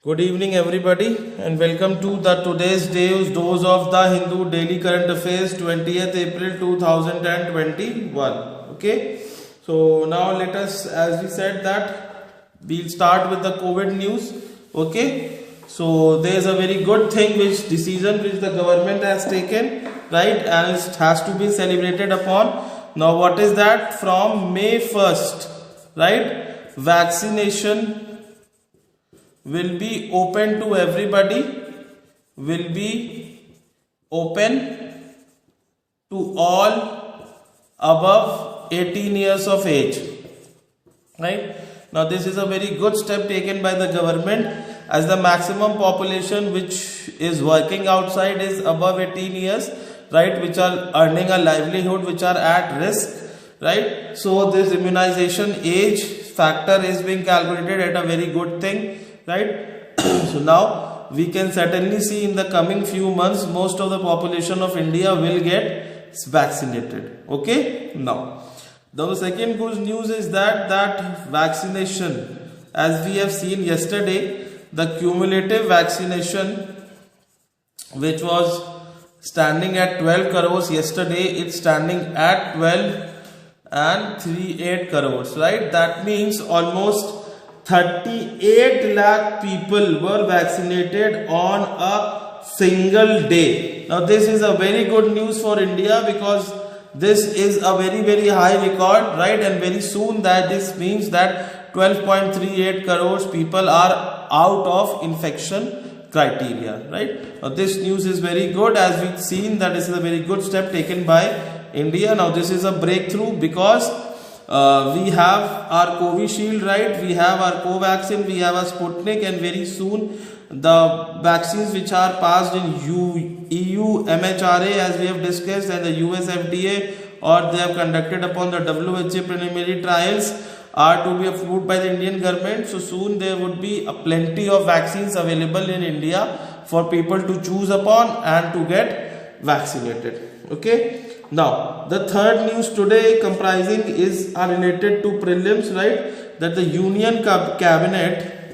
Good evening, everybody, and welcome to the today's dose of the Hindu Daily Current Affairs, 20th April 2021. Okay, so now let us, as we said, that we'll start with the COVID news. Okay, so there's a very good thing, which decision which the government has taken, right, and it has to be celebrated upon. Now, what is that? From May 1st, right, vaccination will be open to everybody, will be open to all above 18 years of age, right. Now this is a very good step taken by the government, as the maximum population which is working outside is above 18 years, right, which are earning a livelihood, which are at risk, right. So this immunization age factor is being calculated at a very good thing, right. So now we can certainly see in the coming few months most of the population of India will get vaccinated. Okay, now the second good news is that vaccination, as we have seen yesterday, the cumulative vaccination which was standing at 12 crores yesterday, it's standing at 12.38 crores, right. That means almost 38 lakh people were vaccinated on a single day. Now this is a very good news for India, because this is a very high record, right, and very soon that this means that 12.38 crores people are out of infection criteria, right. Now this news is very good, as we've seen that this is a very good step taken by India. Now this is a breakthrough, because we have our Covishield, right, we have our Covaxin, we have our Sputnik, and very soon the vaccines which are passed in EU MHRA, as we have discussed, and the US FDA, or they have conducted upon the WHO preliminary trials, are to be approved by the Indian government. So soon there would be a plenty of vaccines available in India for people to choose upon and to get vaccinated. Okay. Now the third news today comprising is related to prelims, right, that the Union Cabinet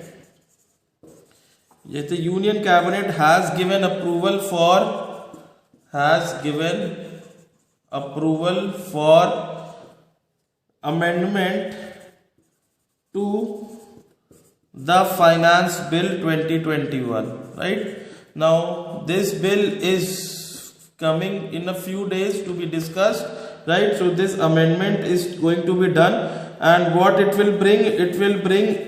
has given approval for amendment to the Finance Bill 2021, right. Now this bill is coming in a few days to be discussed, right. So this amendment is going to be done, and what it will bring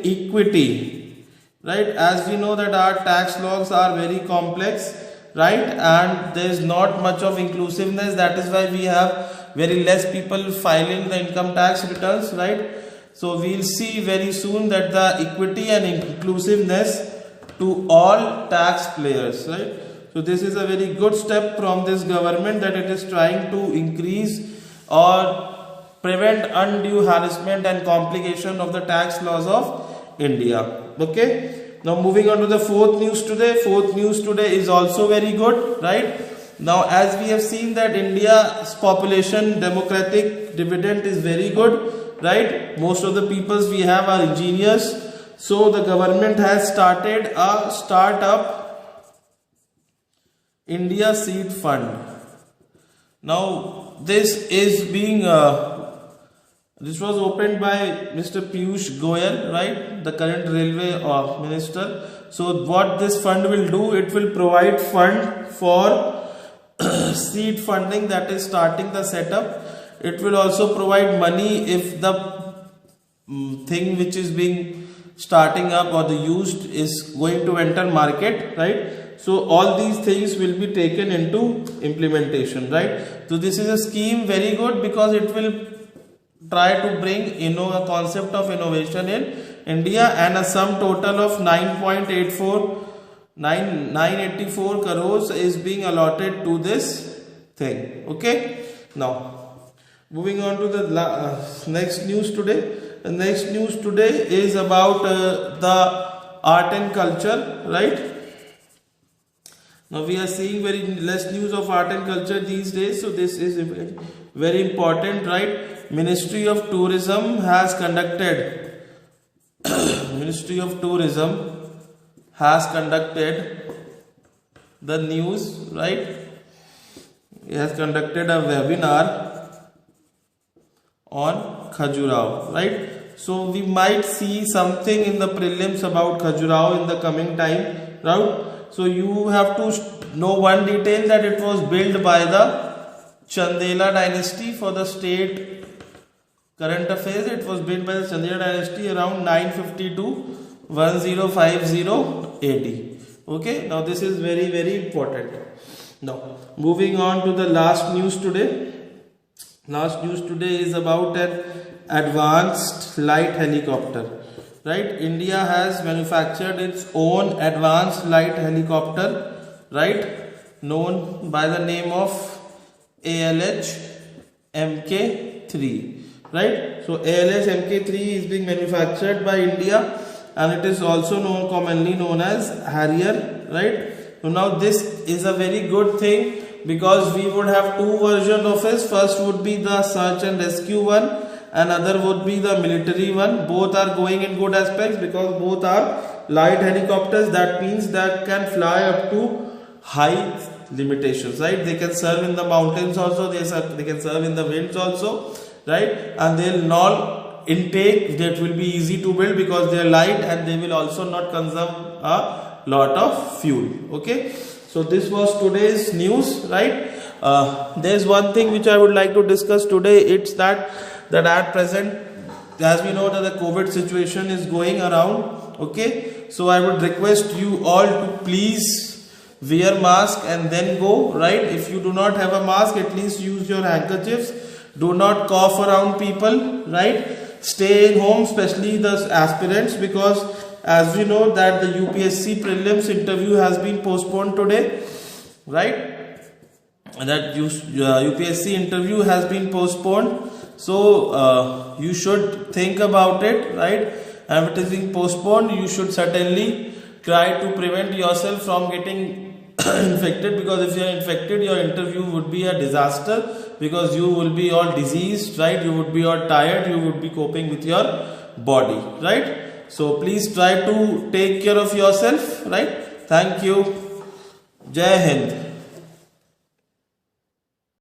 equity, right. As we know that our tax laws are very complex, right, and there is not much of inclusiveness. That is why we have very less people filing the income tax returns, right. So we'll see very soon that the equity and inclusiveness to all tax players, right. So this is a very good step from this government, that it is trying to increase or prevent undue harassment and complication of the tax laws of India. Okay. Now moving on to the fourth news today. Fourth news today is also very good, right. Now as we have seen that India's population democratic dividend is very good, right. Most of the peoples we have are engineers. So the government has started a startup India Seed Fund. Now this is being this was opened by Mr. Piyush Goyal, right, the current railway minister. So what this fund will do, it will provide fund for seed funding, that is starting the setup. It will also provide money if the thing which is being starting up or the used is going to enter market, right. So all these things will be taken into implementation, right. So this is a scheme very good, because it will try to bring a concept of innovation in India, and a sum total of 984 crores is being allotted to this thing. Okay. Now moving on to the next news today. The next news today is about the art and culture, right. Now we are seeing very less news of art and culture these days, so this is very important, right. Ministry of Tourism has conducted has conducted the news, right? He has conducted a webinar on Khajuraho, right? So we might see something in the prelims about Khajuraho in the coming time, right? So you have to know one detail, that it was built by the Chandela dynasty. For the state current affairs, it was built by the Chandela dynasty around 950 to 1050 AD. Okay, now this is very, very important. Now moving on to the last news today. Last news today is about an advanced light helicopter, right? India has manufactured its own advanced light helicopter, right, known by the name of ALH Mk3, right? So ALH Mk3 is being manufactured by India, and it is also commonly known as Harrier, right? So now this is a very good thing, because we would have two versions of it. First would be the search and rescue one, and other would be the military one. Both are going in good aspects, because both are light helicopters. That means that can fly up to high limitations, right? They can serve in the mountains also, they can serve in the winds also, right? And they'll not intake, that will be easy to build because they are light, and they will also not consume a lot of fuel. Okay, so this was today's news, right? There's one thing which I would like to discuss today. It's that at present, as we know, that the COVID situation is going around. Okay, so I would request you all to please wear mask and then go, right? If you do not have a mask, at least use your handkerchiefs. Do not cough around people, right? Stay in home, especially the aspirants, because as we know that the UPSC prelims interview has been postponed today, right? That UPSC interview has been postponed. So you should think about it, right? And if it is being postponed, you should certainly try to prevent yourself from getting infected, because if you are infected, your interview would be a disaster, because you will be all diseased, right? You would be all tired, you would be coping with your body, right? So please try to take care of yourself, right? Thank you. Jai Hind.